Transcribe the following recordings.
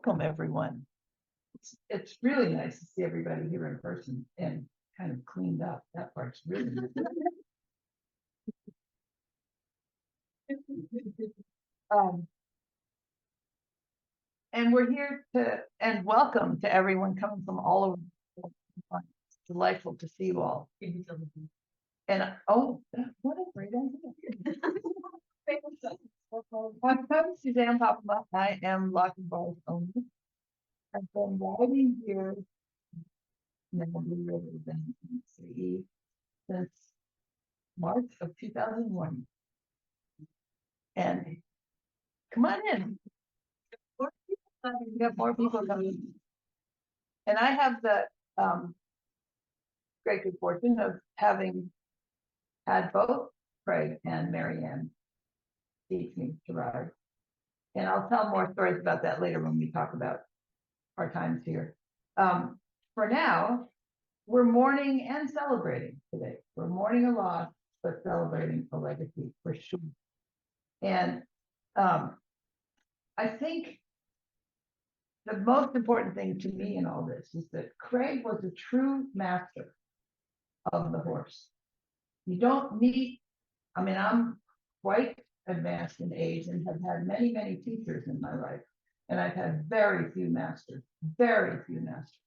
welcome everyone. It's really nice to see everybody here in person and kind of cleaned up. That part's really nice. And we're here to, and welcome to everyone coming from all over. It's delightful to see you all. And oh, what a great idea. I'm Suzanne Popma. I am Locking Bars owner. I've been writing here in the NSAE since March of 2001. And come on in. We got more people coming. And I have the great good fortune of having had both Craig and Marianne teach me to ride. And I'll tell more stories about that later when we talk about our times here. For now, we're mourning and celebrating today. We're mourning a loss, but celebrating a legacy for sure. And I think the most important thing to me in all this is that Craig was a true master of the horse. You don't need, I mean, I'm quite advanced in age and have had many, many teachers in my life. And I've had very few masters, very few masters.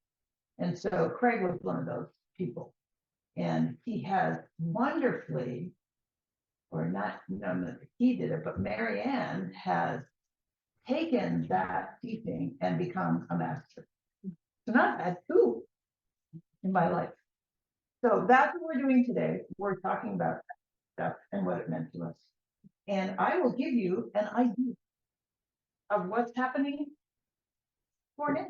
And so Craig was one of those people. And he has wonderfully, or not, no, he did it, but Marianne has taken that teaching and become a master. So now I've had two in my life. So that's what we're doing today. We're talking about stuff and what it meant to us. And I will give you an idea of what's happening for now.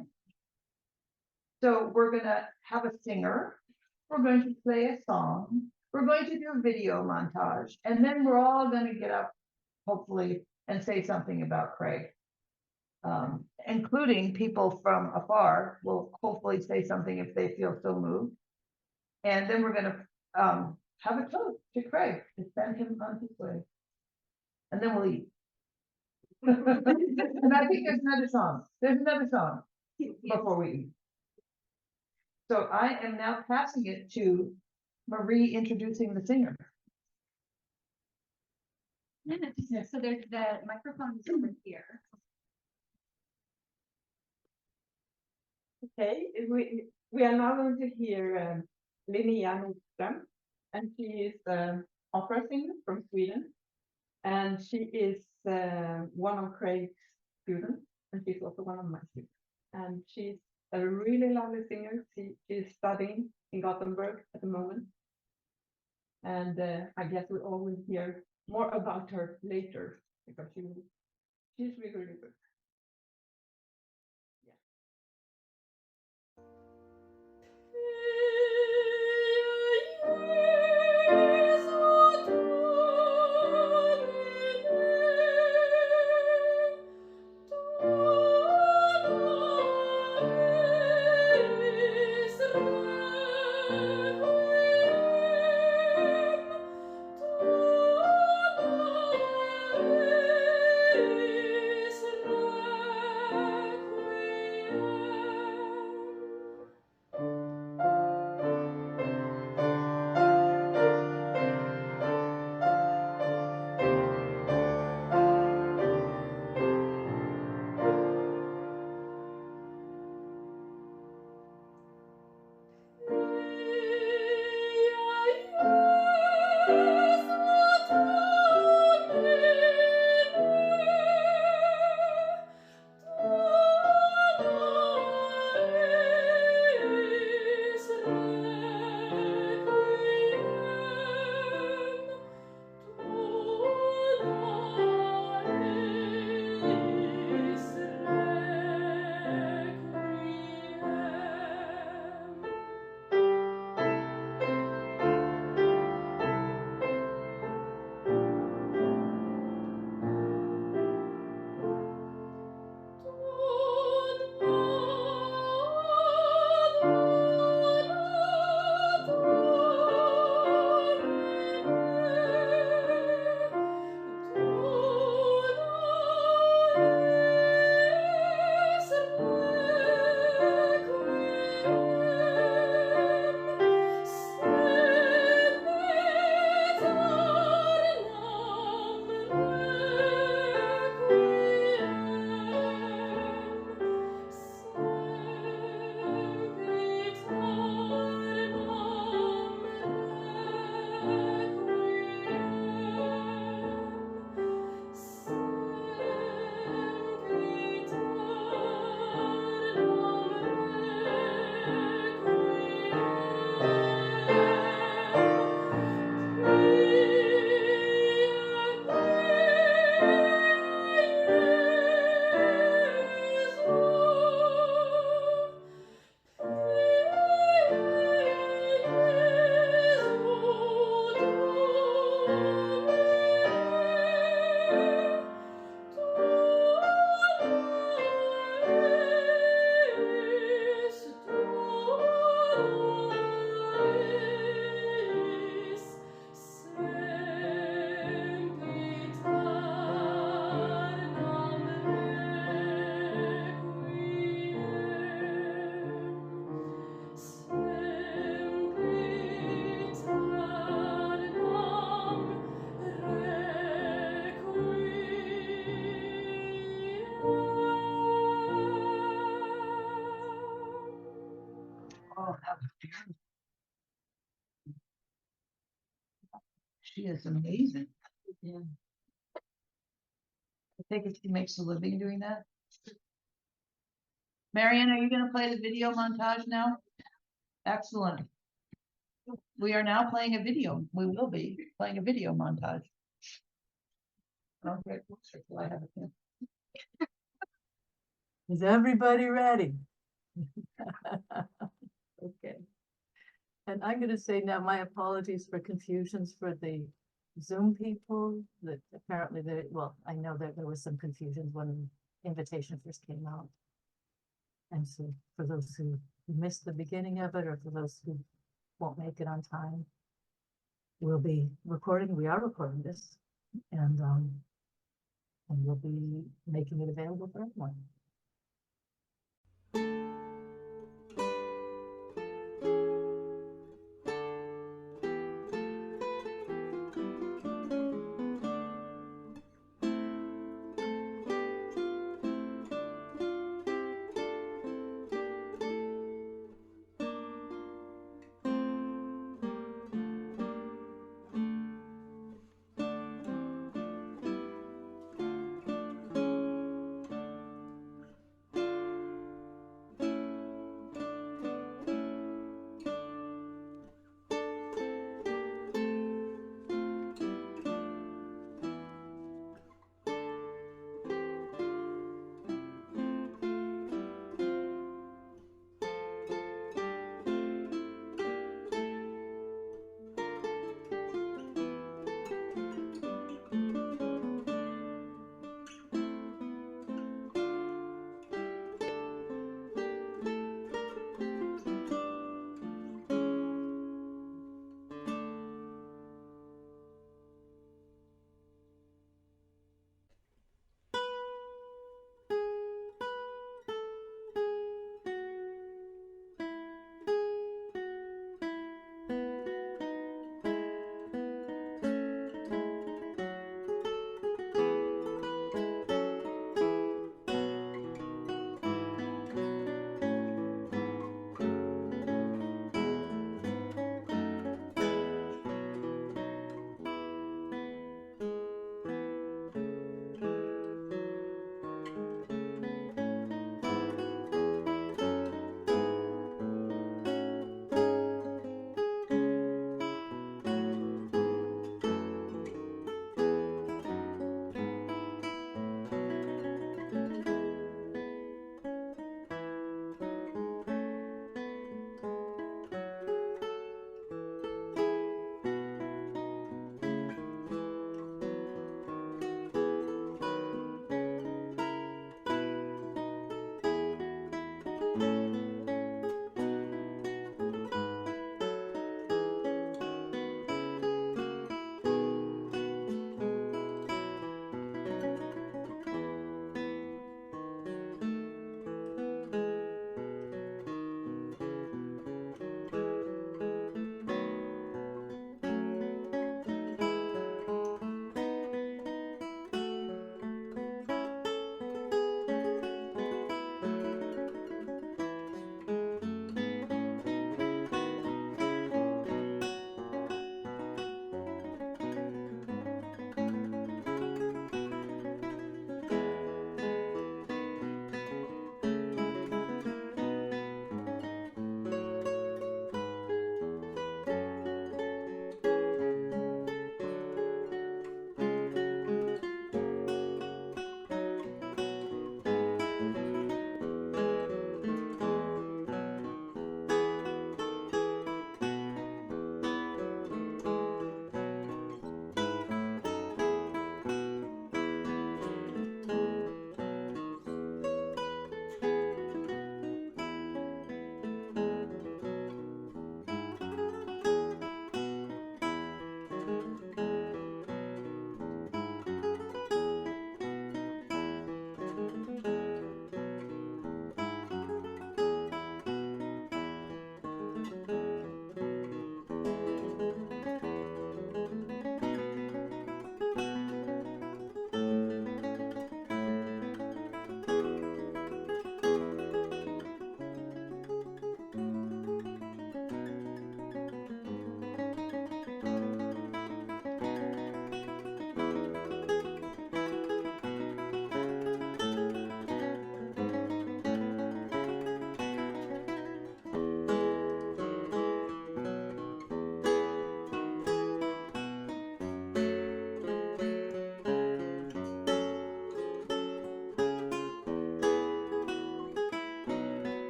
So we're gonna have a singer, we're going to play a song, we're going to do a video montage, and then we're all gonna get up, hopefully, and say something about Craig. Including people from afar will hopefully say something if they feel so moved. And then we're going to have a toast to Craig to send him on his way. And then we'll eat. And I think there's another song. There's another song before we eat. So I am now passing it to Marie introducing the singer. So there's the microphone is over here. Okay, we are now going to hear Linnea Nordström, and she is an opera singer from Sweden, and she is one of Craig's students, and she's also one of my students. And she's a really lovely singer. She is studying in Gothenburg at the moment, and I guess we all will hear more about her later because she's really, really good. Israel. Oh, that was beautiful. She is amazing. Yeah. I think she makes a living doing that. Marianne, are you gonna play the video montage now? Excellent. We are now playing a video. We will be playing a video montage. Okay, I have a pen. Is everybody ready? Okay. And I'm gonna say now, my apologies for confusions for the Zoom people, that apparently well, I know that there was some confusions when the invitation first came out. And so for those who missed the beginning of it, or for those who won't make it on time, we are recording this, and we'll be making it available for everyone.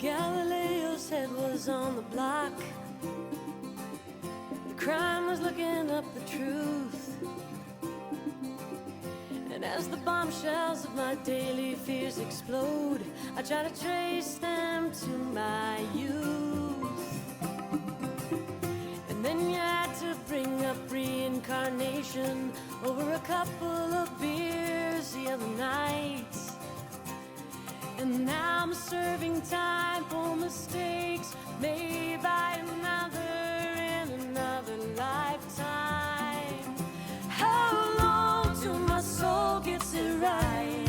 Galileo's head was on the block. The crime was looking up the truth. And as the bombshells of my daily fears explode, I try to trace them to my youth. And then you had to bring up reincarnation over a couple of beers the other night. And now I'm serving time for mistakes made by another in another lifetime. How long till my soul gets it right?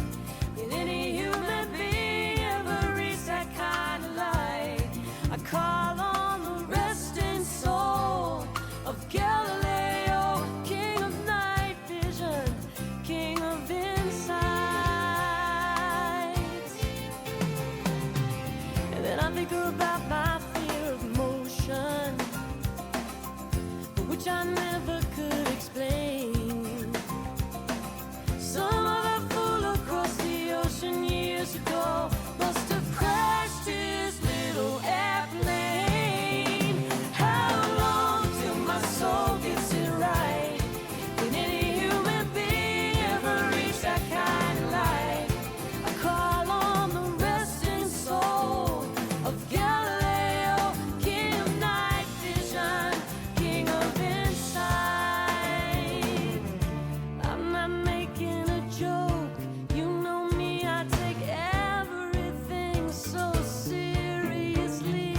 Did any human being ever reach that kind of light? I call on the resting soul of Galileo, king of night vision, king of insight. And then I think about my fear of motion, which I never could explain. Some other fool across the ocean years ago must have crashed his little airplane. How long till my soul gets it right? Can any human being ever reach that kind of light? I call on the resting soul of Galileo, king of night vision, king of insight. I'm not making a joke. You know me, I take everything so seriously.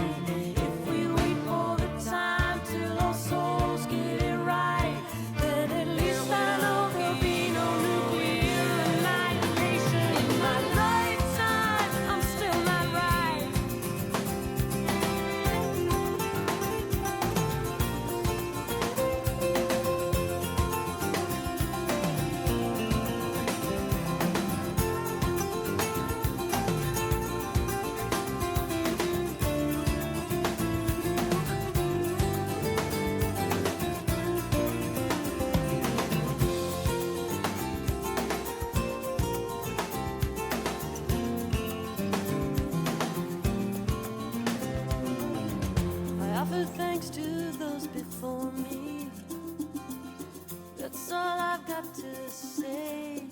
If we wait for the time till our souls get it right, then at least I know there'll be no nuclear annihilation. In my lifetime, I'm still not right. I offer thanks to those before me. That's all I've got to say.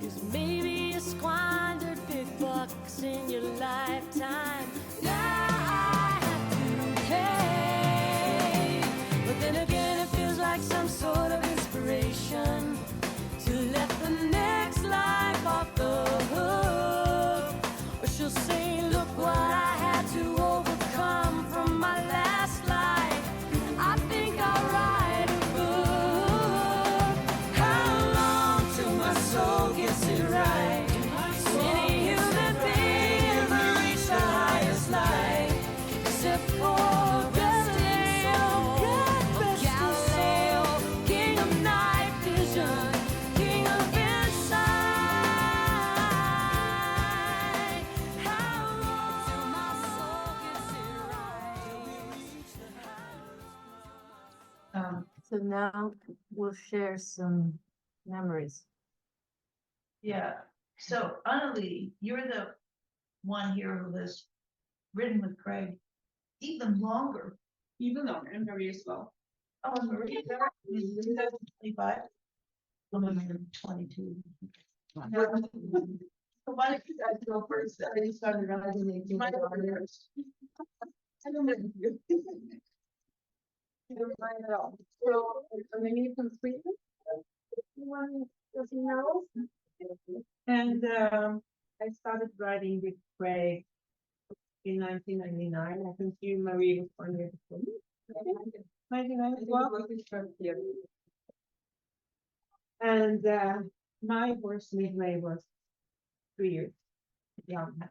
'Cause maybe you squandered big bucks in your lifetime. Now I have to pay. But then again, it feels like some sort of inspiration to let the next life off the hook. Or she'll say, look what I had to overcome from my last life. I think I'll write a book. How long till my soul gets it right? Any human being ever reach the highest light? Except for Galileo, Galileo, king of night vision, king of insight. How long till my soul gets it right? Till we reach the highest. So now we'll share some memories. Yeah, so Annalie, you're the one here who has ridden with Craig even longer. Even though, and Marie as well. Oh, Maria, 25. I'm 22. So why did you guys go first? I started riding in 18 I don't know you. You don't mind at all. So, I'm you from Sweden. Anyone doesn't know? And I started riding with Craig in 1999. I think you, Marie, was 1 year before me. 99 as well. And my horse Midway was 3 years young.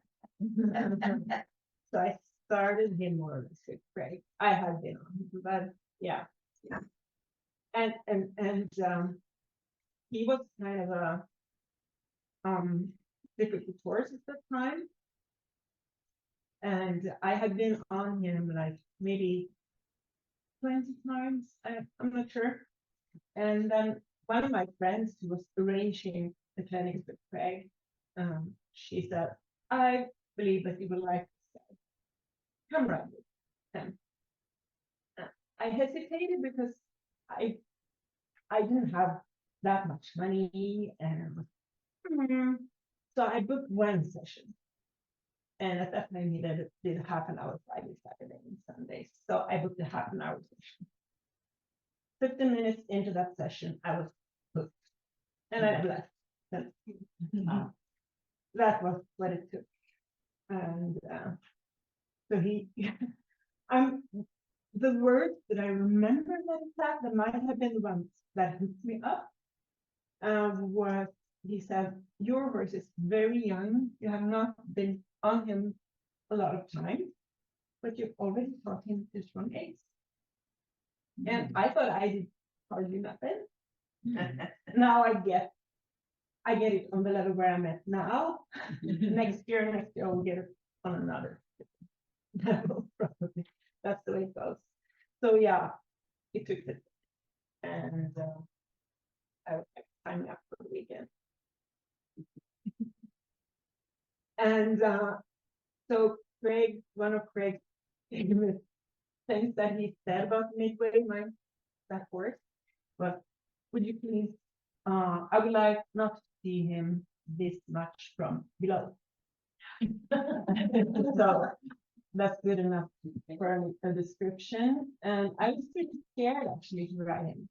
So I started him more or less with Craig. I had been on, but yeah. And he was kind of a difficult horse at that time. And I had been on him like maybe 20 times, I'm not sure. And then one of my friends who was arranging the clinics with Craig, she said, I believe that you would like to stay. Come ride with them. I hesitated because I didn't have that much money, and so I booked one session. And at that time, he did half an hour Friday, Saturday, and Sunday. So I booked a half an hour session. 15 minutes into that session, I was hooked, and I left. That was what it took. And so the words that I remember that might have been the ones that hooked me up, was he said, "Your horse is very young. You have not been on him a lot of time, but you've already taught him to strong A's." And I thought I did hardly nothing. Now I get it on the level where I'm at now. Next year I'll get it on another level, probably. That's the way it goes. So yeah, it took it. And I signed up for the weekend. And so Craig, one of Craig's favorite things that he said about Midway, that horse, was, "Would you please, I would like not to see him this much from below." So that's good enough for a description. And I was pretty scared actually to ride him.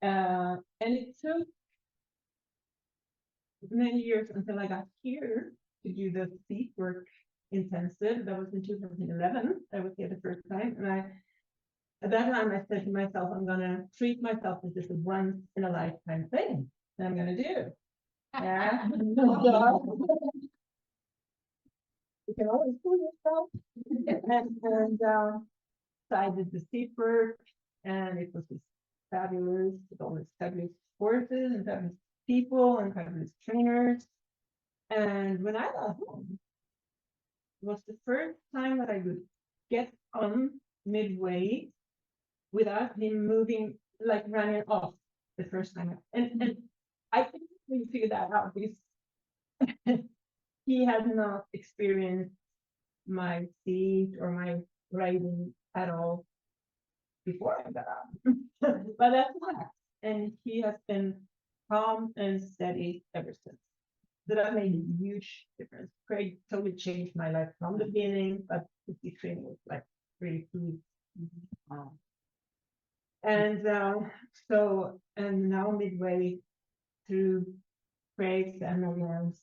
And it took many years until I got here to do the seat work intensive. That was in 2011. I was here the first time. And at that time, I said to myself, I'm going to treat myself as this once in a lifetime thing that I'm going to do. Yeah. You can always fool yourself. And so I did the seat work, and it was just fabulous, with all these fabulous horses and fabulous people and fabulous trainers. And when I got home, it was the first time that I would get on Midway without him moving, like running off the first time. And I think we figured that out because he had not experienced my seat or my riding at all before I got on. But that's a fact. And he has been calm and steady ever since. So that made a huge difference. Craig totally changed my life from the beginning, but the training was like really key. And and now Midway, through Craig's and Marianne's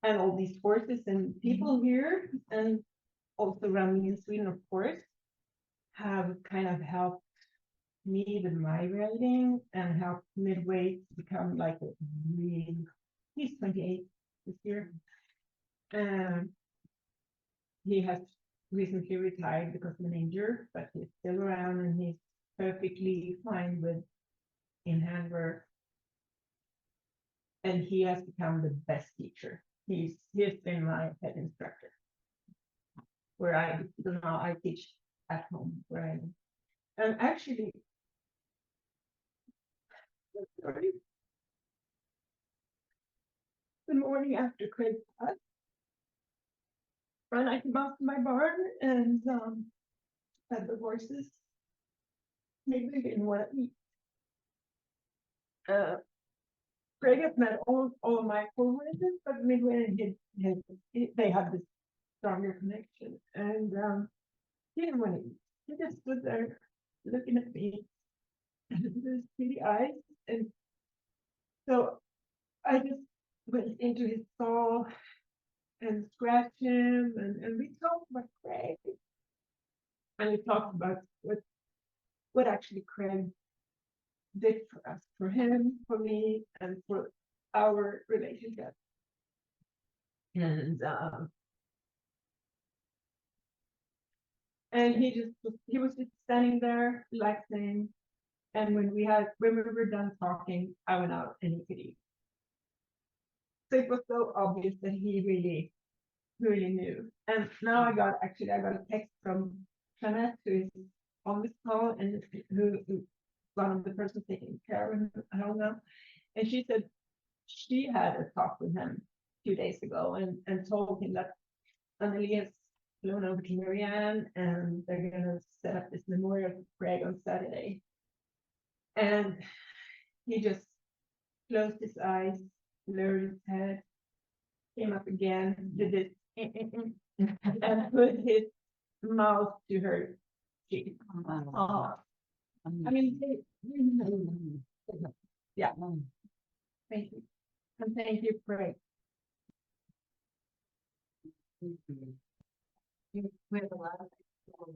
and all these horses and people here, and also around me in Sweden, of course, have kind of helped me with my riding and helped Midway become like a really, he's 28 this year. He has recently retired because of an injury, but he's still around and he's perfectly fine with in-hand work. And he has become the best teacher. He's been my head instructor. Where I do now, I teach at home where I am. And actually, the morning after Craig passed, I came out to my barn and fed the horses. Maybe they didn't want to eat. Craig has met all of my co-horses, but Midway and they had this stronger connection. And he didn't want to eat. He just stood there looking at me with his pretty eyes. And so I just went into his stall and scratched him, and we talked about Craig. And we talked about what actually Craig did for us, for him, for me, and for our relationship. And he was just standing there relaxing. And when we were done talking, I went out and he could eat. So it was so obvious that he really, really knew. And now I got a text from Jeanette, who is on this call and who one of the persons taking care of him, I don't know. And she said she had a talk with him. few days ago and told him that Anneli has flown over to Marianne and they're gonna set up this memorial for Craig on Saturday. And he just closed his eyes, lowered his head, came up again, did this, and put his mouth to her cheek. Oh, I mean, yeah. Thank you. And thank you, Craig. We have a lot of people.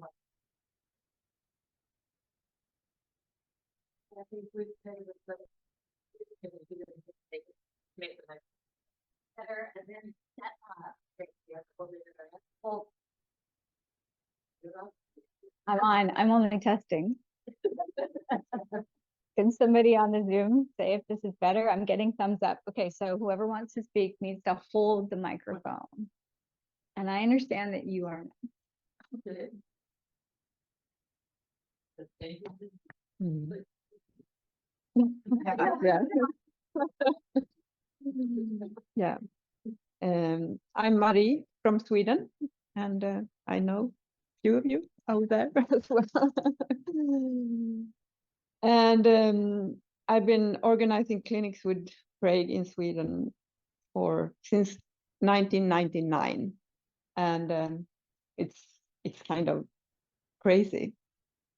I think we say with the. Better and then set up. Well, I'm only testing. Can somebody on the Zoom say if this is better? I'm getting thumbs up. Okay, so whoever wants to speak needs to hold the microphone. And I understand that you are. Yeah. Yeah. I'm Marie from Sweden, and I know few of you out there as well. And I've been organizing clinics with Craig in Sweden since 1999, and it's kind of crazy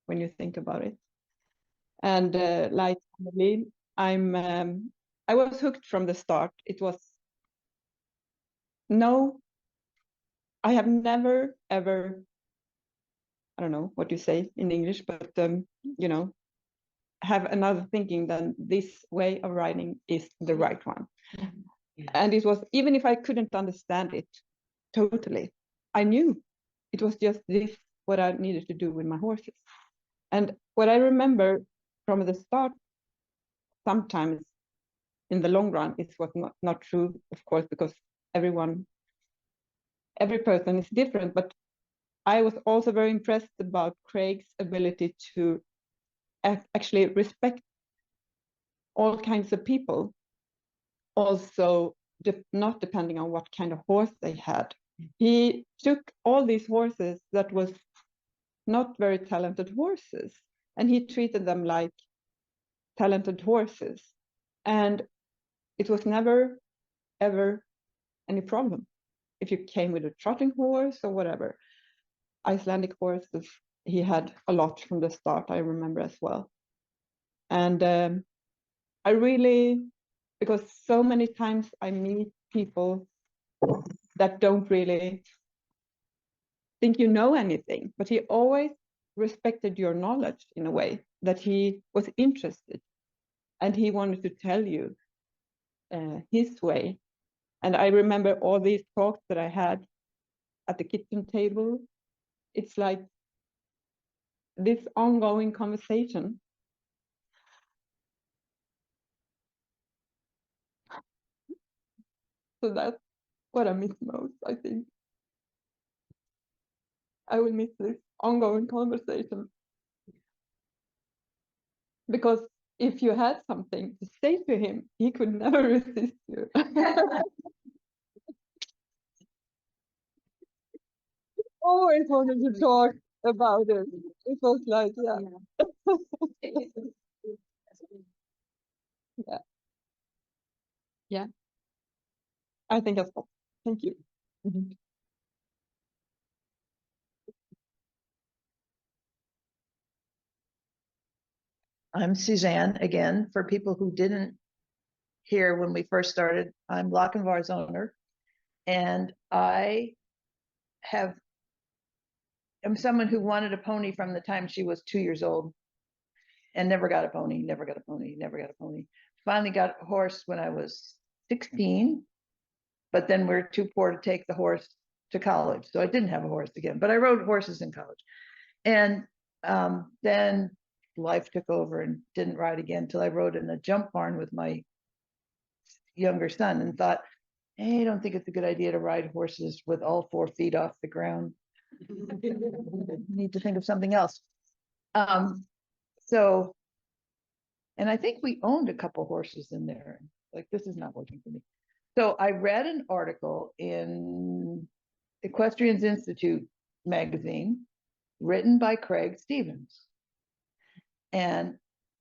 when you think about it. And like Anneli, I was hooked from the start. It was I have never ever, I don't know what you say in English, but you know, have another thinking than this way of writing is the right one. And it was, even if I couldn't understand it totally, I knew it was just this what I needed to do with my horses. And what I remember from the start, sometimes in the long run, it was not true, of course, because every person is different, but I was also very impressed about Craig's ability to actually respect all kinds of people, also not depending on what kind of horse they had. He took all these horses that was not very talented horses, and he treated them like talented horses. And it was never, ever any problem. If you came with a trotting horse or whatever, Icelandic horses, he had a lot from the start, I remember as well. And I really, because so many times I meet people that don't really think you know anything, but he always respected your knowledge in a way that he was interested and he wanted to tell you his way. And I remember all these talks that I had at the kitchen table. It's like this ongoing conversation. So that's what I miss most, I think. I will miss this ongoing conversation. Because if you had something to say to him, he could never resist you. Always wanted to talk about it. It was like, yeah. Yeah. Yeah. I think that's all. Thank you. I'm Suzanne again. For people who didn't hear when we first started, I'm Lochinvar's owner, and I am someone who wanted a pony from the time she was 2 years old and never got a pony, never got a pony, never got a pony. Finally got a horse when I was 16, but then we're too poor to take the horse to college. So I didn't have a horse again, but I rode horses in college. And then life took over and didn't ride again until I rode in a jump barn with my younger son and thought, hey, I don't think it's a good idea to ride horses with all 4 feet off the ground. Need to think of something else. So, and I think we owned a couple horses in there. Like, this is not working for me. So I read an article in Equestrians Institute magazine written by Craig Stevens and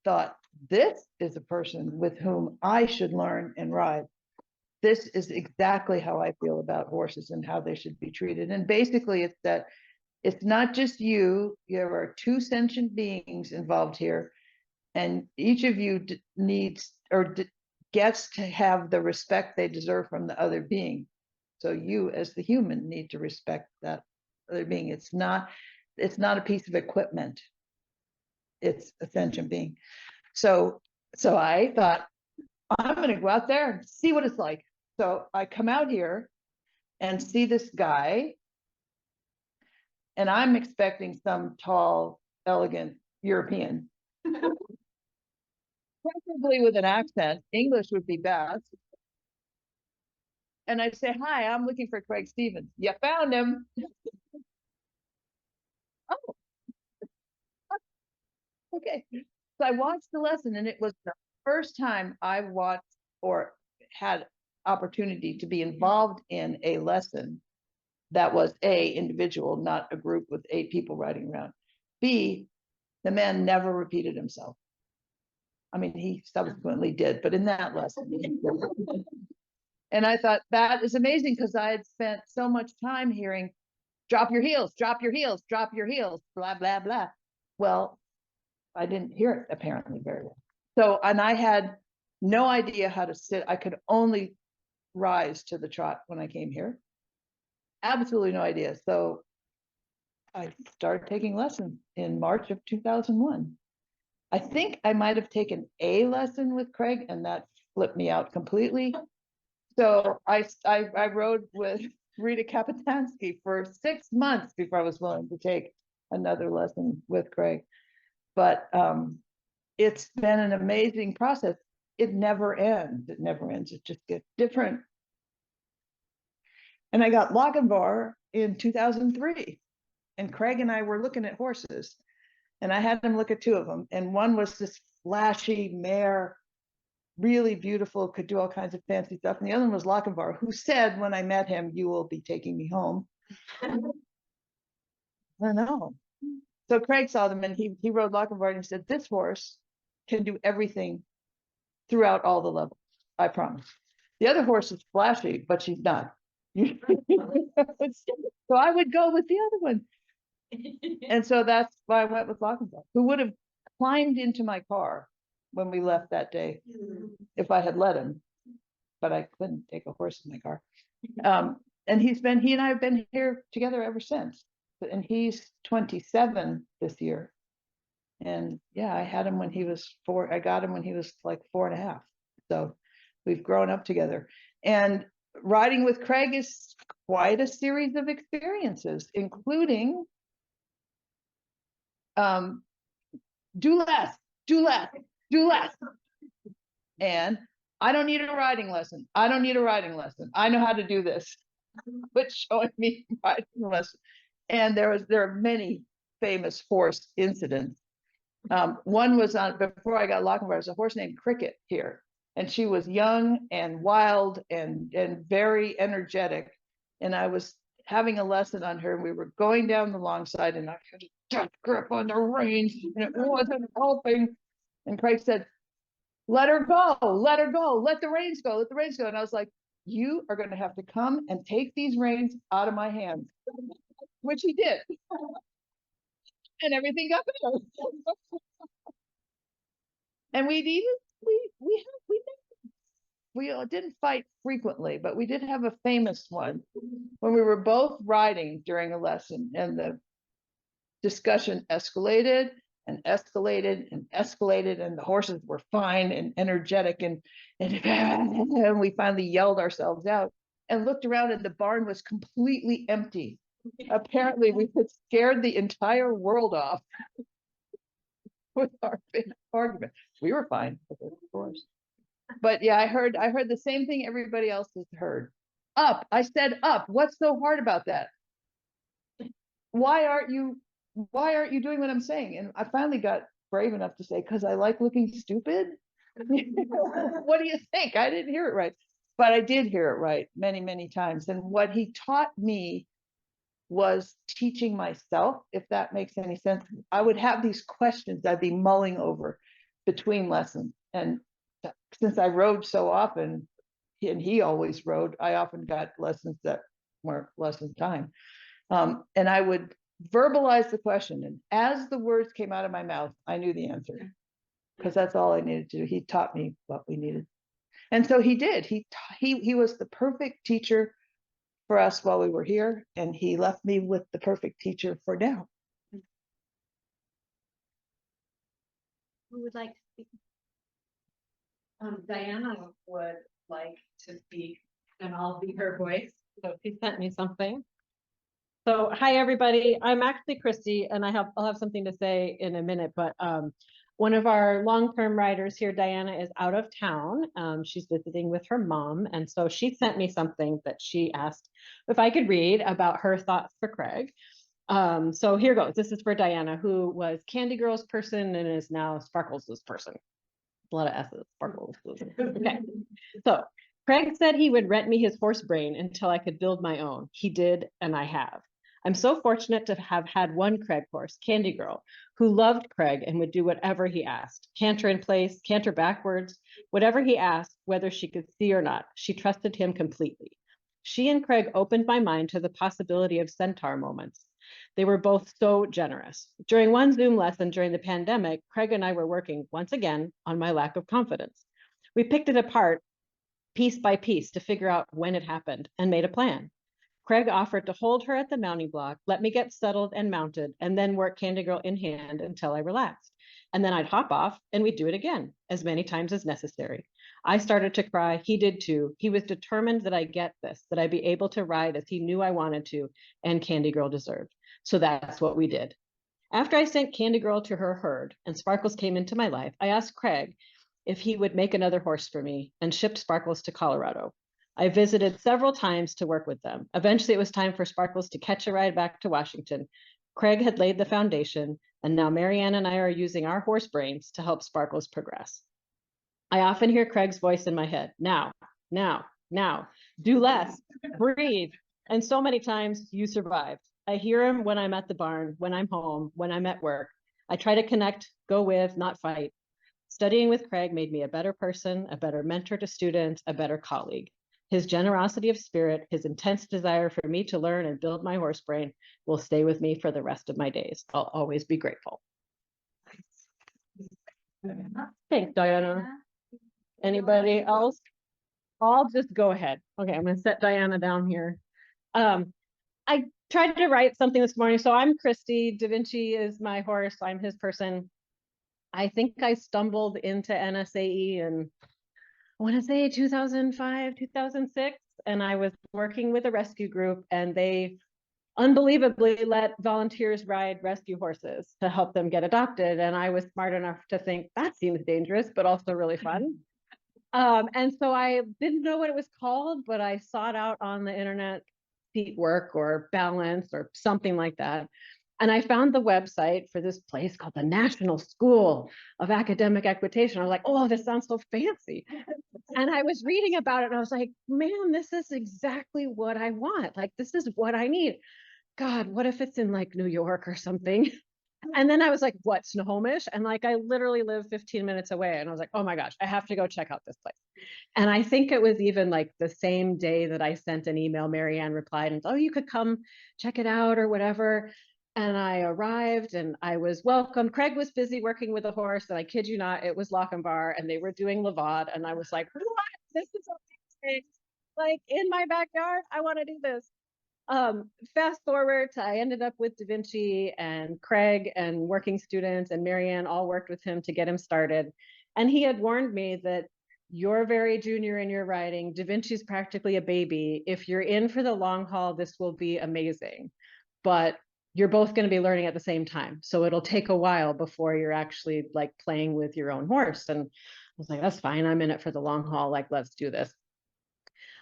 thought, this is a person with whom I should learn and ride. This is exactly how I feel about horses and how they should be treated. And basically it's that it's not just you, there are two sentient beings involved here, and each of you needs or gets to have the respect they deserve from the other being. So you as the human need to respect that other being. It's not a piece of equipment. It's a sentient being. So I thought, I'm going to go out there and see what it's like. So I come out here and see this guy, and I'm expecting some tall, elegant European, preferably with an accent. English would be best. And I say, hi, I'm looking for Craig Stevens. You found him. Oh, okay. So I watched the lesson, and it was the first time I watched or had opportunity to be involved in a lesson that was A, individual, not a group with 8 people riding around. B, the man never repeated himself. I mean, he subsequently did, but in that lesson. And I thought that is amazing because I had spent so much time hearing, drop your heels, drop your heels, drop your heels, blah, blah, blah. Well, I didn't hear it apparently very well. So, and I had no idea how to sit. I could only rise to the trot when I came here. Absolutely no idea. So I started taking lessons in March of 2001. I think I might have taken a lesson with Craig, and that flipped me out completely. So I rode with Rita Kapitansky for 6 months before I was willing to take another lesson with Craig. But it's been an amazing process. It never ends. It never ends. It just gets different. And I got Lochinvar in 2003, and Craig and I were looking at horses, and I had him look at 2 of them. And one was this flashy mare, really beautiful, could do all kinds of fancy stuff. And the other one was Lochinvar, who said when I met him, you will be taking me home. I know. So Craig saw them, and he rode Lochinvar, and he said, this horse can do everything throughout all the levels, I promise. The other horse is flashy, but she's not. So I would go with the other one. And so that's why I went with Lochinvar, who would have climbed into my car when we left that day if I had let him, but I couldn't take a horse in my car. And he and I have been here together ever since. And he's 27 this year. And yeah, I had him when he was 4. I got him when he was like 4.5. So we've grown up together. And riding with Craig is quite a series of experiences, including do less, do less, do less. And I don't need a riding lesson. I don't need a riding lesson. I know how to do this. But showing me riding lesson. And there are many famous horse incidents. One was on before I got Lochinvar, there was a horse named Cricket here. And she was young and wild and very energetic. And I was having a lesson on her, and we were going down the long side, and I had a tight grip on the reins, and it wasn't helping. And Craig said, let her go, let her go, let the reins go, let the reins go. And I was like, you are going to have to come and take these reins out of my hands, which he did. And everything got better. And we didn't fight frequently, but we did have a famous one when we were both riding during a lesson, and the discussion escalated and escalated and escalated, and the horses were fine and energetic, and we finally yelled ourselves out and looked around, and the barn was completely empty. Apparently we had scared the entire world off with our big argument. We were fine, of course. But yeah, I heard the same thing everybody else has heard. Up, I said up. What's so hard about that? Why aren't you doing what I'm saying? And I finally got brave enough to say, because I like looking stupid. What do you think? I didn't hear it right. but I did hear it right many, many times. And what he taught me was teaching myself, if that makes any sense. I would have these questions I'd be mulling over between lessons. And since I rode so often, and he always rode, I often got lessons that weren't lesson time. And I would verbalize the question. And as the words came out of my mouth, I knew the answer, because that's all I needed to do. He taught me what we needed. And so he did. He was the perfect teacher for us while we were here, and he left me with the perfect teacher for now. Who would like to speak? Diana would like to speak, and I'll be her voice. So she sent me something. So hi, everybody. I'm actually Christy, and I'll have something to say in a minute, but one of our long-term riders here, Diana, is out of town. She's visiting with her mom, and so she sent me something that she asked if I could read about her thoughts for Craig. So here goes. This is for Diana, who was Candy Girl's person and is now Sparkles' person. A lot of S's, Sparkles. Okay. So Craig said he would rent me his horse brain until I could build my own. He did, and I have. I'm so fortunate to have had one Craig horse, Candy Girl, who loved Craig and would do whatever he asked. Canter in place, canter backwards, whatever he asked, whether she could see or not. She trusted him completely. She and Craig opened my mind to the possibility of centaur moments. They were both so generous. During one Zoom lesson during the pandemic, Craig and I were working once again on my lack of confidence. We picked it apart piece by piece to figure out when it happened and made a plan. Craig offered to hold her at the mounting block, let me get settled and mounted, and then work Candy Girl in hand until I relaxed. And then I'd hop off and we'd do it again, as many times as necessary. I started to cry. He did too. He was determined that I get this, that I'd be able to ride as he knew I wanted to and Candy Girl deserved. So that's what we did. After I sent Candy Girl to her herd and Sparkles came into my life, I asked Craig if he would make another horse for me and shipped Sparkles to Colorado. I visited several times to work with them. Eventually, it was time for Sparkles to catch a ride back to Washington. Craig had laid the foundation, and now Marianne and I are using our horse brains to help Sparkles progress. I often hear Craig's voice in my head. Now, now, now, do less, breathe. And so many times you survived. I hear him when I'm at the barn, when I'm home, when I'm at work. I try to connect, go with, not fight. Studying with Craig made me a better person, a better mentor to students, a better colleague. His generosity of spirit, his intense desire for me to learn and build my horse brain will stay with me for the rest of my days. I'll always be grateful. Thanks, Diana. Anybody else? I'll just go ahead. Okay, I'm going to set Diana down here. I tried to write something this morning. So I'm Christy. Da Vinci is my horse. I'm his person. I think I stumbled into NSAE in, I want to say 2005, 2006. And I was working with a rescue group and they unbelievably let volunteers ride rescue horses to help them get adopted. And I was smart enough to think that seems dangerous, but also really fun. And so I didn't know what it was called, but I sought out on the internet seat work or balance or something like that. And I found the website for this place called the National School of Academic Equitation. I was like, oh, this sounds so fancy. And I was reading about it and I was like, man, this is exactly what I want. Like, this is what I need. God, what if it's in like New York or something? And then I was like, what, Snohomish? And like, I literally live 15 minutes away. And I was like, oh my gosh, I have to go check out this place. And I think it was even like the same day that I sent an email, Marianne replied and, oh, you could come check it out or whatever. And I arrived and I was welcomed. Craig was busy working with a horse. And I kid you not, it was Lochinvar and they were doing Lavad. And I was like, what? This is amazing. Like in my backyard, I want to do this. Fast forward to I ended up with Da Vinci and Craig and working students and Marianne all worked with him to get him started. And he had warned me that you're very junior in your riding. Da Vinci's practically a baby. If you're in for the long haul, this will be amazing. But you're both going to be learning at the same time. So it'll take a while before you're actually like playing with your own horse. And I was like, that's fine. I'm in it for the long haul. Like, let's do this.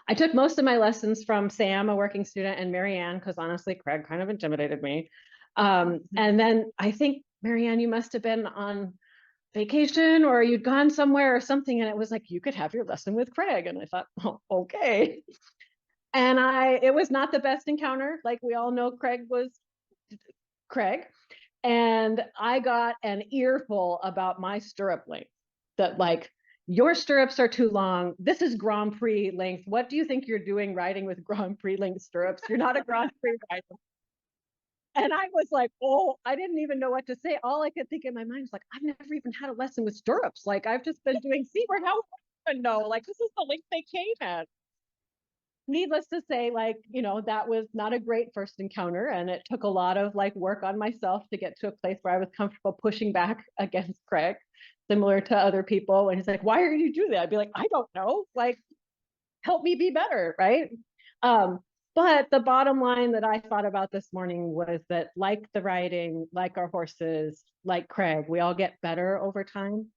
I took most of my lessons from Sam, a working student, and Marianne, because honestly, Craig kind of intimidated me. And then I think, Marianne, you must have been on vacation or you'd gone somewhere or something, and it was like, you could have your lesson with Craig. And I thought, oh, okay. And it was not the best encounter. Like we all know, Craig was Craig. And I got an earful about my stirrup length, that like, your stirrups are too long. This is Grand Prix length. What do you think you're doing riding with Grand Prix length stirrups? You're not a Grand Prix rider. And I was like, oh, I didn't even know what to say. All I could think in my mind was like, I've never even had a lesson with stirrups. Like I've just been doing seaward. How would I even know? Like this is the length they came at. Needless to say, like, you know, that was not a great first encounter. And it took a lot of like work on myself to get to a place where I was comfortable pushing back against Craig, similar to other people. And he's like, why are you doing that? I'd be like, I don't know. Like, help me be better, right? But the bottom line that I thought about this morning was that like the riding, like our horses, like Craig, we all get better over time.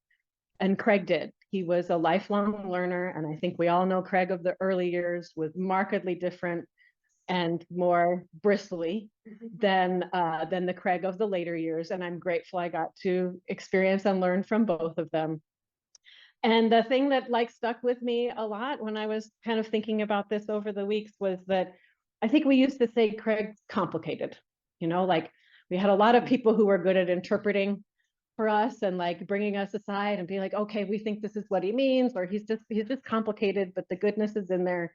And Craig did. He was a lifelong learner. And I think we all know Craig of the early years was markedly different and more bristly than the Craig of the later years. And I'm grateful I got to experience and learn from both of them. And the thing that like stuck with me a lot when I was kind of thinking about this over the weeks was that I think we used to say Craig's complicated, you know, like we had a lot of people who were good at interpreting for us and like bringing us aside and being like, okay, we think this is what he means, or he's just complicated, but the goodness is in there.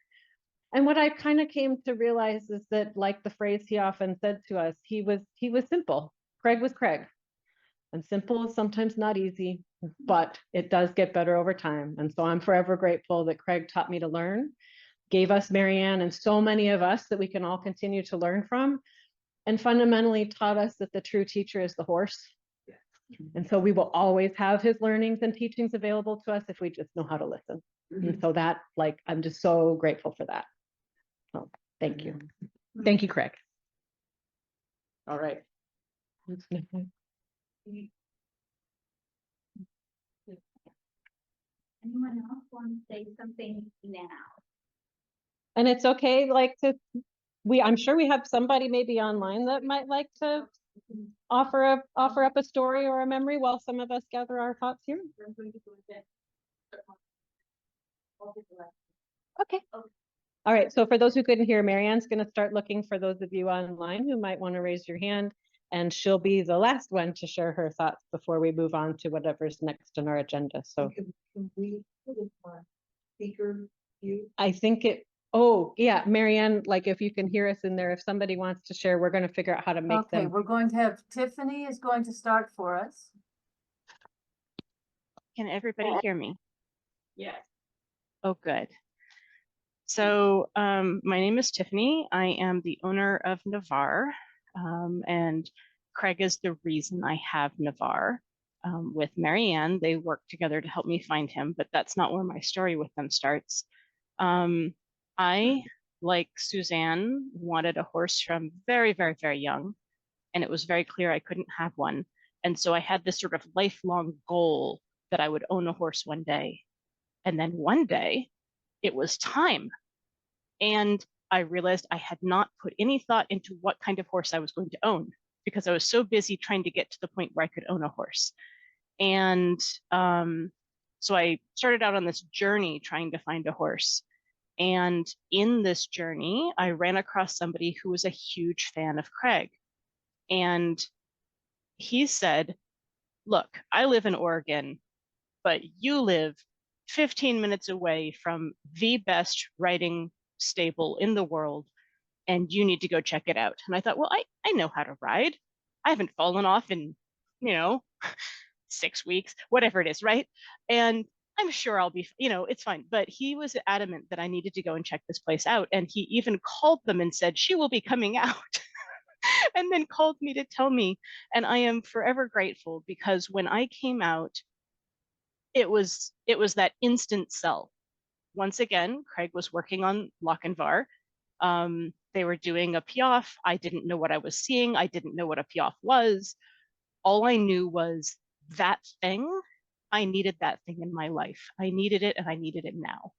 And what I kind of came to realize is that like the phrase he often said to us, he was simple. Craig was Craig. And simple is sometimes not easy, but it does get better over time. And so I'm forever grateful that Craig taught me to learn, gave us Marianne and so many of us that we can all continue to learn from, and fundamentally taught us that the true teacher is the horse. And so we will always have his learnings and teachings available to us if we just know how to listen. And so that, like, I'm just so grateful for that. So thank you. Thank you, Craig. All right. Anyone else want to say something now? And it's okay, like I'm sure we have somebody maybe online that might like to offer up a story or a memory while some of us gather our thoughts here. Okay. All right, so for those who couldn't hear, Marianne's going to start looking for those of you online who might want to raise your hand, and she'll be the last one to share her thoughts before we move on to whatever's next on our agenda. So Can we put it on speaker view? I think oh yeah, Marianne, like if you can hear us in there, if somebody wants to share, we're going to figure out how to make Okay, them. we're going to have Tiffany is going to start for us. Can everybody hear me? Yes. Oh, good. So my name is Tiffany. I am the owner of Navarre, and Craig is the reason I have Navarre. With Marianne, they work together to help me find him, but that's not where my story with them starts. I, like Suzanne, wanted a horse from very, very, very young, and it was very clear I couldn't have one. And so I had this sort of lifelong goal that I would own a horse one day. And then one day it was time. And I realized I had not put any thought into what kind of horse I was going to own because I was so busy trying to get to the point where I could own a horse. And so I started out on this journey trying to find a horse. And in this journey, I ran across somebody who was a huge fan of Craig. And he said, look, I live in Oregon, but you live 15 minutes away from the best riding stable in the world, and you need to go check it out. And I thought, well, I know how to ride. I haven't fallen off in, 6 weeks, whatever it is, right? And I'm sure I'll be, it's fine. But he was adamant that I needed to go and check this place out. And he even called them and said, she will be coming out. And then called me to tell me. And I am forever grateful because when I came out, it was that instant sell. Once again, Craig was working on Lochinvar. They were doing a piaffe. I didn't know what I was seeing. I didn't know what a piaffe was. All I knew was that thing. I needed that thing in my life. I needed it, and I needed it now.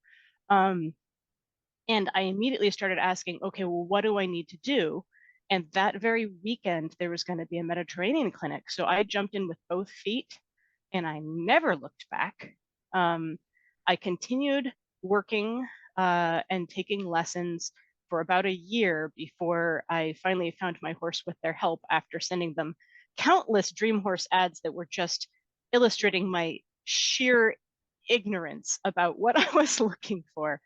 And I immediately started asking, okay, well, what do I need to do? And that very weekend, there was going to be a Mediterranean clinic. So I jumped in with both feet and I never looked back. I continued working and taking lessons for about a year before I finally found my horse with their help after sending them countless dream horse ads that were just illustrating my sheer ignorance about what I was looking for.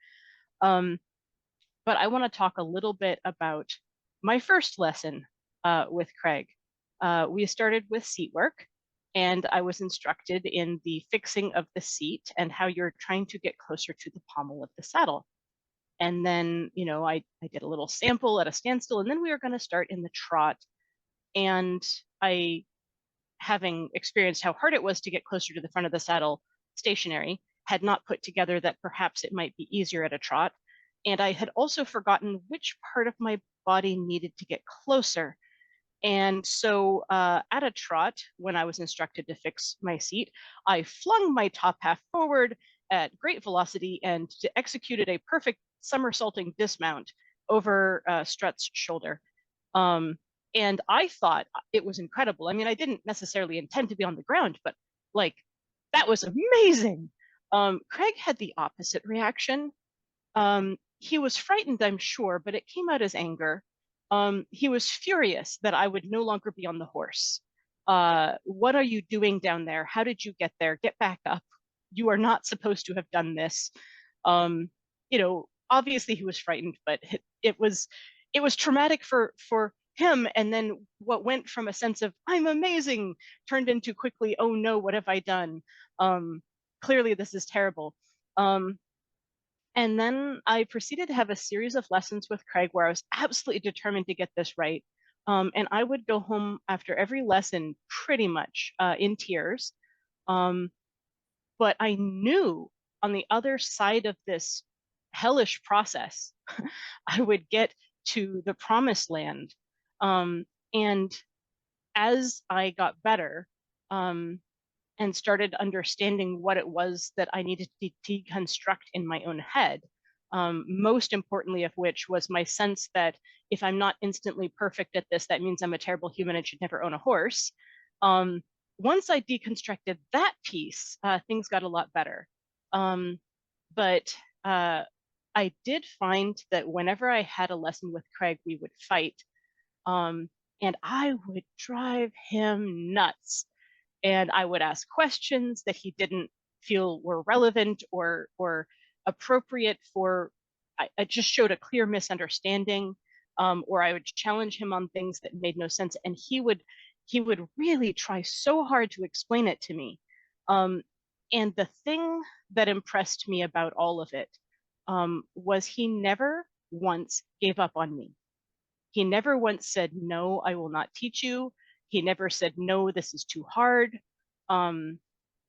But I want to talk a little bit about my first lesson with Craig. We started with seat work, and I was instructed in the fixing of the seat and how you're trying to get closer to the pommel of the saddle. And then, you know, I did a little sample at a standstill, and then we were going to start in the trot. And I, having experienced how hard it was to get closer to the front of the saddle stationary, had not put together that perhaps it might be easier at a trot. And I had also forgotten which part of my body needed to get closer. And so at a trot, when I was instructed to fix my seat, I flung my top half forward at great velocity and executed a perfect somersaulting dismount over Strut's shoulder. And I thought it was incredible. I mean, I didn't necessarily intend to be on the ground, but like, that was amazing. Craig had the opposite reaction. He was frightened, I'm sure, but it came out as anger. He was furious that I would no longer be on the horse. What are you doing down there? How did you get there? Get back up. You are not supposed to have done this. You know, obviously he was frightened, but it was traumatic for him. And then what went from a sense of I'm amazing turned into quickly, oh no, what have I done? Clearly this is terrible. And then I proceeded to have a series of lessons with Craig where I was absolutely determined to get this right. And I would go home after every lesson pretty much in tears. But I knew on the other side of this hellish process, I would get to the promised land. And as I got better, and started understanding what it was that I needed to deconstruct in my own head. Most importantly of which was my sense that if I'm not instantly perfect at this, that means I'm a terrible human and should never own a horse. Once I deconstructed that piece, things got a lot better. But I did find that whenever I had a lesson with Craig, we would fight. And I would drive him nuts. And I would ask questions that he didn't feel were relevant or appropriate for. I just showed a clear misunderstanding, or I would challenge him on things that made no sense, and he would really try so hard to explain it to me. And the thing that impressed me about all of it was he never once gave up on me. He never once said, no, I will not teach you. He never said, no, this is too hard.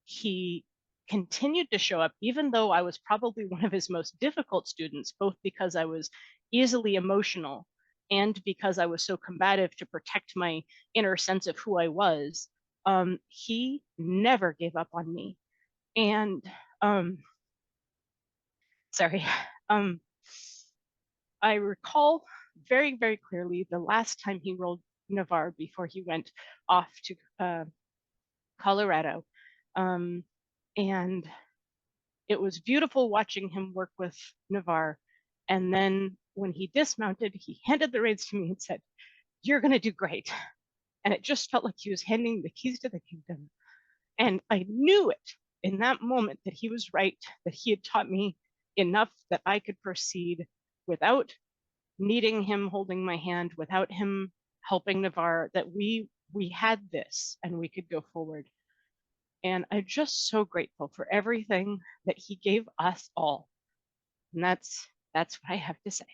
He continued to show up, even though I was probably one of his most difficult students, both because I was easily emotional and because I was so combative to protect my inner sense of who I was. He never gave up on me. And I recall very, very clearly the last time he rode Navarre before he went off to Colorado. And it was beautiful watching him work with Navarre. And then when he dismounted, he handed the reins to me and said, you're going to do great. And it just felt like he was handing the keys to the kingdom. And I knew it in that moment that he was right, that he had taught me enough that I could proceed without needing him holding my hand, without him helping Navarre, that we had this and we could go forward. And I'm just so grateful for everything that he gave us all. And that's what I have to say.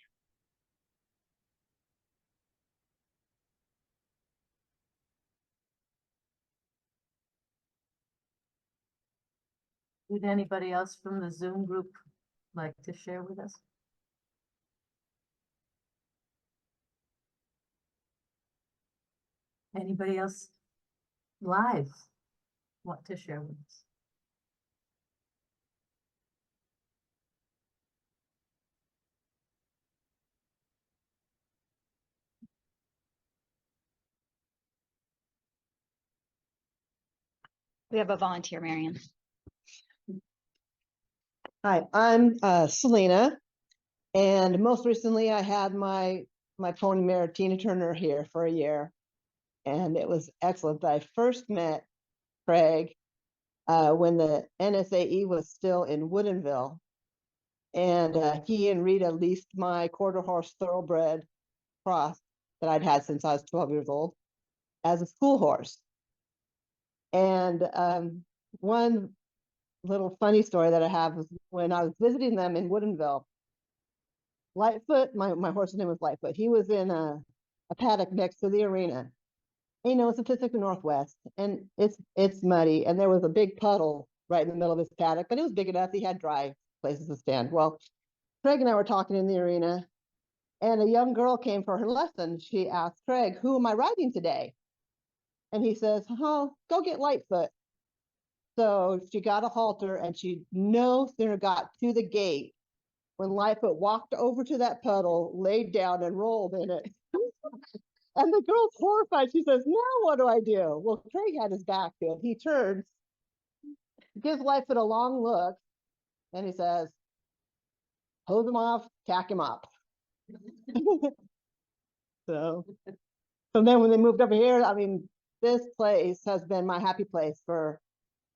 Would anybody else from the Zoom group like to share with us? Anybody else live want to share with us? We have a volunteer, Marion. Hi, I'm Selena, and most recently I had my pony mare Tina Turner here for a year, and it was excellent. I first met Craig when the NSAE was still in Woodinville, and he and Rita leased my quarter horse thoroughbred cross that I'd had since I was 12 years old as a school horse. And one little funny story that I have was when I was visiting them in Woodinville. Lightfoot, my horse's name was Lightfoot. He was in a paddock next to the arena. And, you know, it's the Pacific Northwest, and it's muddy, and there was a big puddle right in the middle of his paddock, but it was big enough. He had dry places to stand. Well, Craig and I were talking in the arena, and a young girl came for her lesson. She asked Craig, "Who am I riding today?" And he says, "Oh, go get Lightfoot." So she got a halter, and she no sooner got to the gate when Lightfoot walked over to that puddle, laid down, and rolled in it. And the girl's horrified. She says, "Now what do I do?" Well, Craig had his back to it. He turns, gives Lightfoot a long look, and he says, "Hose him off, tack him up." So then when they moved over here, I mean, this place has been my happy place for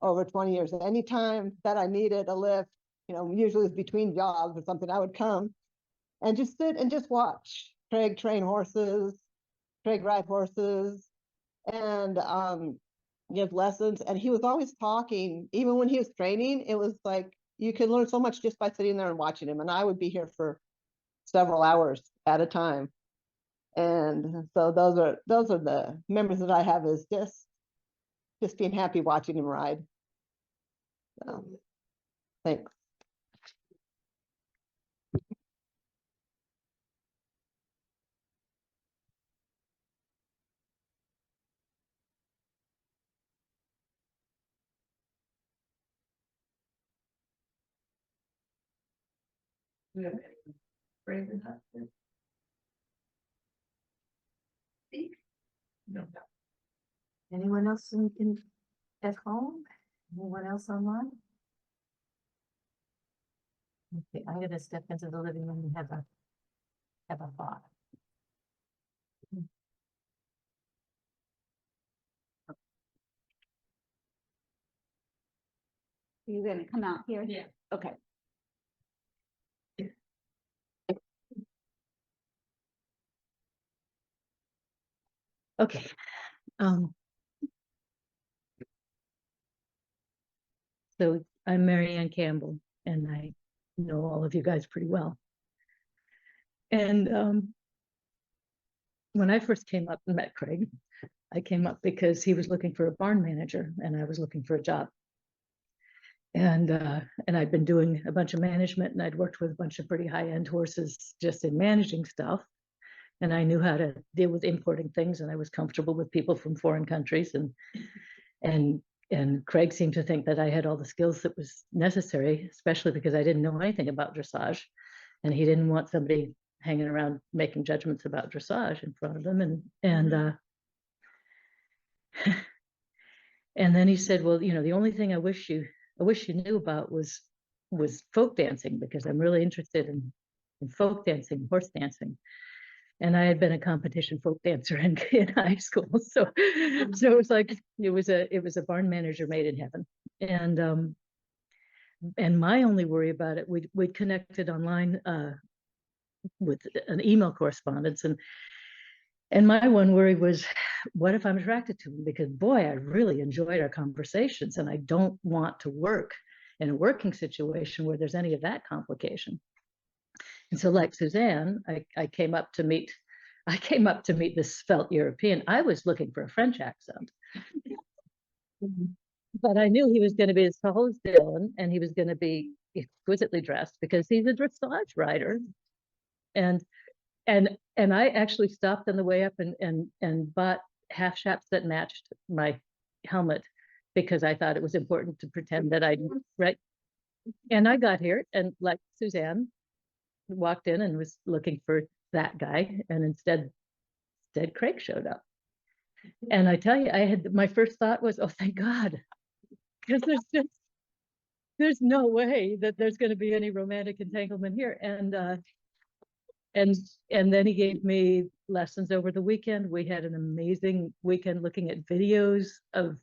over 20 years. Anytime that I needed a lift, you know, usually it's between jobs or something, I would come and just sit and just watch Craig train horses, Craig ride horses, and give lessons. And he was always talking, even when he was training. It was like you could learn so much just by sitting there and watching him. And I would be here for several hours at a time. And so those are the memories that I have, is just being happy watching him ride. So, thanks. Do you have any phrases up there? Speak? No. Anyone else at home? Anyone else online? Okay, I'm gonna step into the living room and have a thought. Are you gonna come out here? Yeah. Okay. Okay. So I'm Mary Ann Campbell, and I know all of you guys pretty well. And when I first came up and met Craig, I came up because he was looking for a barn manager, and I was looking for a job. And I'd been doing a bunch of management, and I'd worked with a bunch of pretty high-end horses just in managing stuff. And I knew how to deal with importing things, and I was comfortable with people from foreign countries. And Craig seemed to think that I had all the skills that was necessary, especially because I didn't know anything about dressage. And he didn't want somebody hanging around making judgments about dressage in front of him. And then he said, "Well, you know, the only thing I wish you knew about was folk dancing, because I'm really interested in folk dancing, horse dancing." And I had been a competition folk dancer in high school, so it was like it was a barn manager made in heaven. And my only worry about it, we'd connected online with an email correspondence, and my one worry was, what if I'm attracted to him? Because boy, I really enjoyed our conversations, and I don't want to work in a working situation where there's any of that complication. And so, like Suzanne, I came up to meet this svelte European. I was looking for a French accent, but I knew he was going to be as tall as Dylan, and he was going to be exquisitely dressed because he's a dressage rider. And I actually stopped on the way up and bought half chaps that matched my helmet, because I thought it was important to pretend that I right. And I got here, and like Suzanne, walked in and was looking for that guy, and instead Craig showed up. And I tell you, my first thought was, oh, thank God, because there's no way that there's going to be any romantic entanglement here. And then he gave me lessons over the weekend. We had an amazing weekend looking at videos of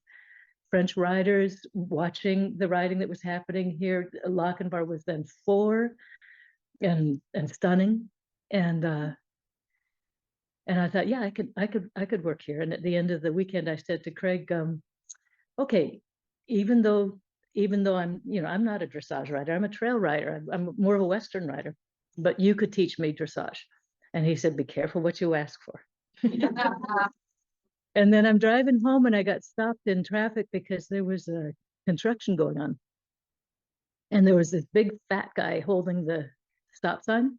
French writers, watching the writing that was happening here. Lochinvar was then 4 and stunning. And I thought, yeah, I could work here. And at the end of the weekend, I said to Craig, okay, even though I'm, I'm not a dressage rider, I'm a trail rider. I'm more of a Western rider, but you could teach me dressage. And he said, be careful what you ask for. And then I'm driving home and I got stopped in traffic because there was a construction going on. And there was this big fat guy holding the stop sign.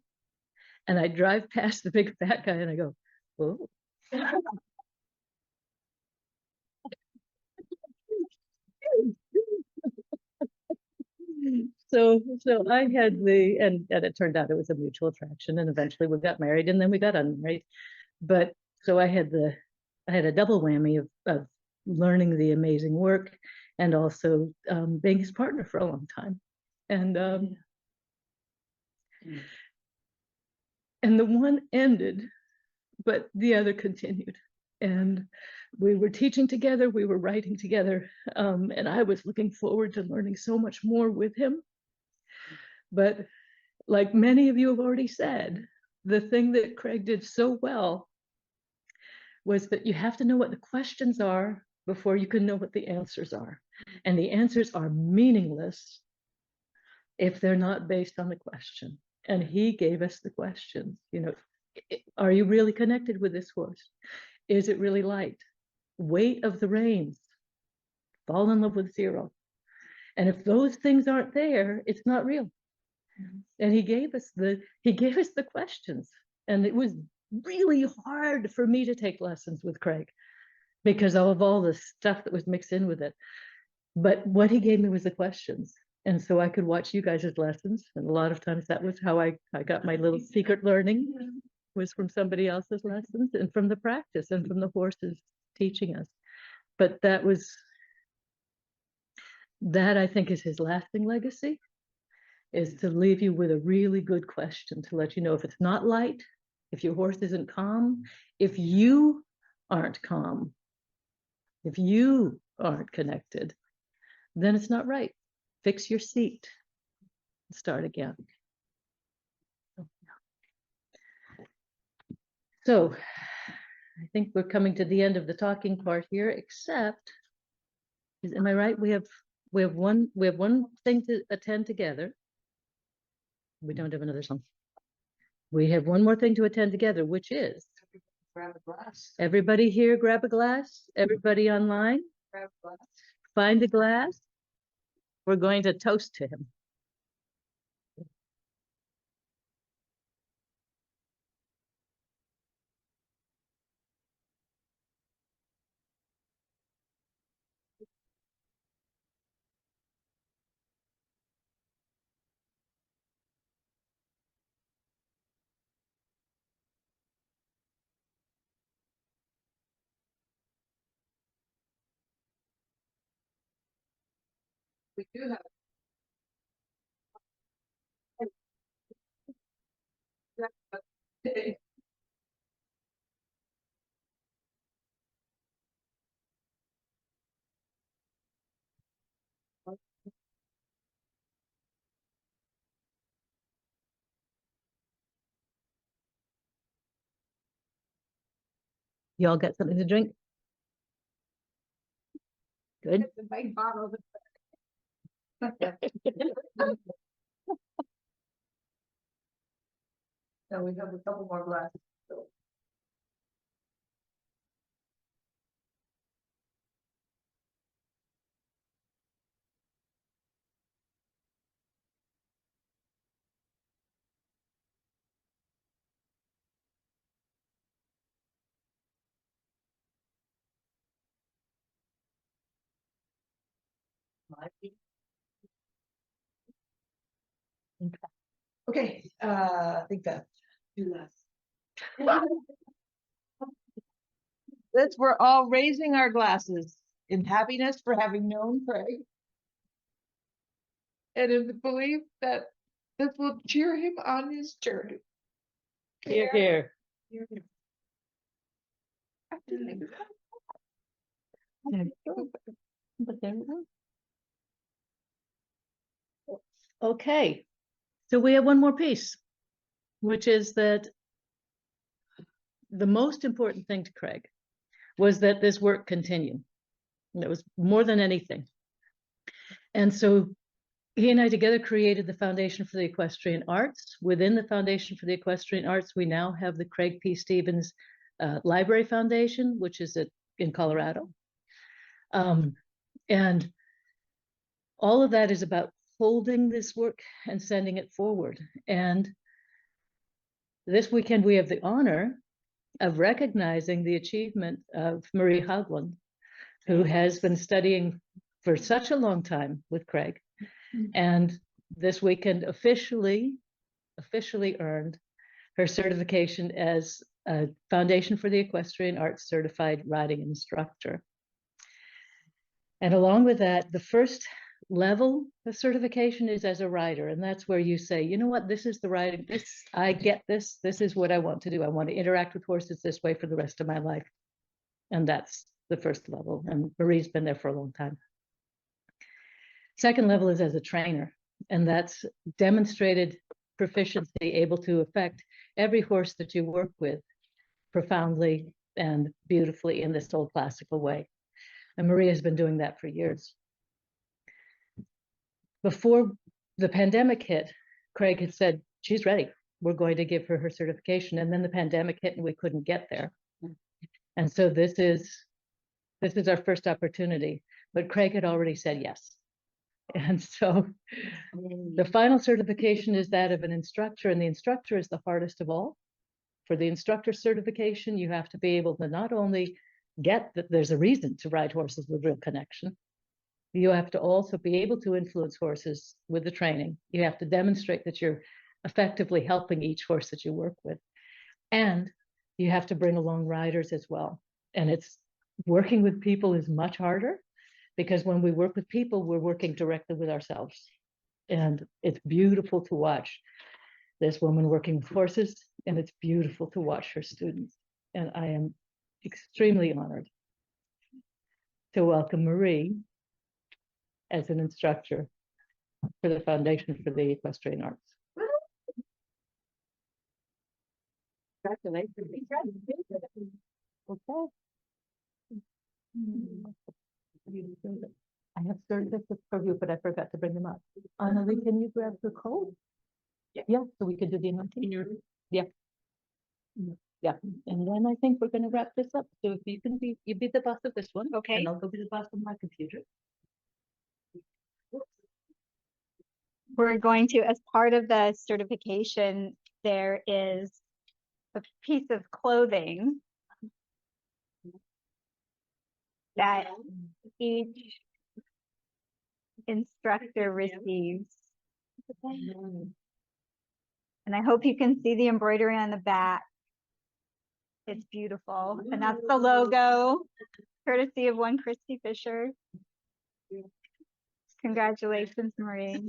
And I drive past the big fat guy and I go, whoa. So I had and it turned out it was a mutual attraction, and eventually we got married and then we got unmarried. But so I had a double whammy of learning the amazing work and also being his partner for a long time. And the one ended, but the other continued. And we were teaching together, we were writing together, and I was looking forward to learning so much more with him. But like many of you have already said, the thing that Craig did so well was that you have to know what the questions are before you can know what the answers are. And the answers are meaningless if they're not based on the question. And he gave us the questions, are you really connected with this horse? Is it really light? Weight of the reins, fall in love with 0. And if those things aren't there, it's not real. And he gave us the questions. And it was really hard for me to take lessons with Craig because of all the stuff that was mixed in with it. But what he gave me was the questions. And so I could watch you guys' lessons. And a lot of times that was how I got my little secret learning, was from somebody else's lessons and from the practice and from the horses teaching us. But that I think is his lasting legacy, is to leave you with a really good question to let you know if it's not light, if your horse isn't calm, if you aren't calm, if you aren't connected, then it's not right. Fix your seat. Start again. So I think we're coming to the end of the talking part here, except, am I right? We have one thing to attend together. We don't have another song. We have one more thing to attend together, which is Grab a glass. everybody here grab a glass. Everybody online, Grab a glass. find a glass. We're going to toast to him. We do have. Y'all got something to drink? Good. The big bottle. So we have a couple more glasses. So. Okay, I think that's too less. Since we're all raising our glasses in happiness for having known Craig and in the belief that this will cheer him on his journey. Here, here. But there we go. Okay, so we have one more piece, which is that the most important thing to Craig was that this work continue. And it was more than anything. And so he and I together created the Foundation for the Equestrian Arts. Within the Foundation for the Equestrian Arts, we now have the Craig P. Stevens Library Foundation, which is in Colorado. And all of that is about holding this work and sending it forward. And this weekend, we have the honor of recognizing the achievement of Marie Haugland, who has been studying for such a long time with Craig. And this weekend officially earned her certification as a Foundation for the Equestrian Arts Certified Riding Instructor. And along with that, the first level of certification is as a rider. And that's where you say, you know what, this is the riding, I get this is what I want to do. I want to interact with horses this way for the rest of my life. And that's the first level. And Marie's been there for a long time. Second level is as a trainer. And that's demonstrated proficiency, able to affect every horse that you work with profoundly and beautifully in this old classical way. And Marie has been doing that for years. Before the pandemic hit, Craig had said, she's ready. We're going to give her her certification. And then the pandemic hit and we couldn't get there. And so this is our first opportunity, but Craig had already said yes. And so the final certification is that of an instructor, and the instructor is the hardest of all. For the instructor certification, you have to be able to not only get that there's a reason to ride horses with real connection, you have to also be able to influence horses with the training. You have to demonstrate that you're effectively helping each horse that you work with. And you have to bring along riders as well. And it's working with people is much harder, because when we work with people, we're working directly with ourselves. And it's beautiful to watch this woman working with horses, and it's beautiful to watch her students. And I am extremely honored to welcome Marie as an instructor for the Foundation for the Equestrian Arts. Congratulations. Okay. I have certificates for you, but I forgot to bring them up. Annalie, can you grab the code? Yeah, so we could do the anointing. Yeah. Yeah, and then I think we're gonna wrap this up. So if you can be the boss of this one. Okay. And I'll go be the boss of my computer. We're going to, as part of the certification, there is a piece of clothing that each instructor receives. And I hope you can see the embroidery on the back. It's beautiful. And that's the logo, courtesy of one Christy Fisher. Congratulations, Marie.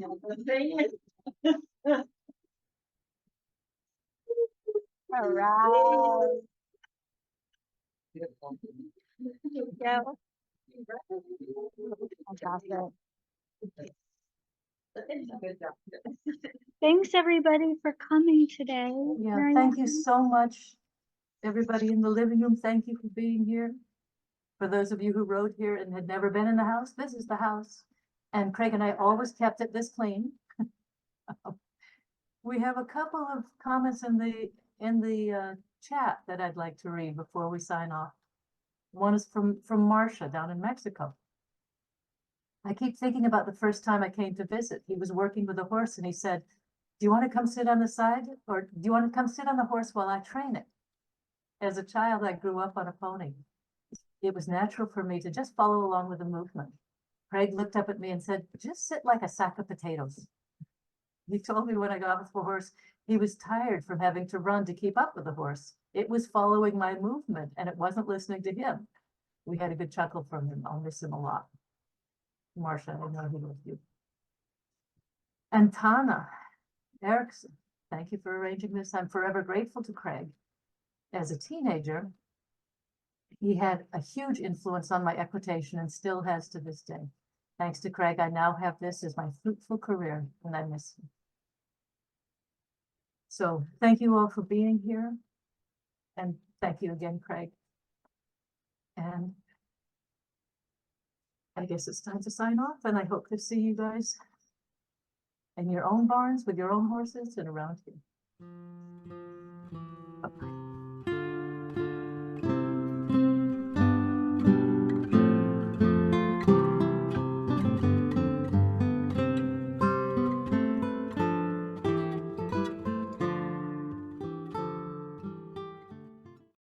All right. Yeah. Fantastic. Thanks, everybody, for coming today. Yeah, Very thank you nice. so much. Everybody in the living room, thank you for being here. For those of you who rode here and had never been in the house, this is the house. And Craig and I always kept it this clean. We have a couple of comments in the chat that I'd like to read before we sign off. One is from Marcia down in Mexico. I keep thinking about the first time I came to visit. He was working with a horse and he said, do you want to come sit on the side, or do you want to come sit on the horse while I train it? As a child, I grew up on a pony. It was natural for me to just follow along with the movement. Craig looked up at me and said, just sit like a sack of potatoes. He told me when I got off the horse, he was tired from having to run to keep up with the horse. It was following my movement and it wasn't listening to him. We had a good chuckle from him. I'll miss him a lot. Marcia, I know he loves you. And Tana Erickson, thank you for arranging this. I'm forever grateful to Craig. As a teenager, he had a huge influence on my equitation and still has to this day. Thanks to Craig, I now have this as my fruitful career, and I miss him. So thank you all for being here. And thank you again, Craig. And I guess it's time to sign off, and I hope to see you guys in your own barns with your own horses and around here.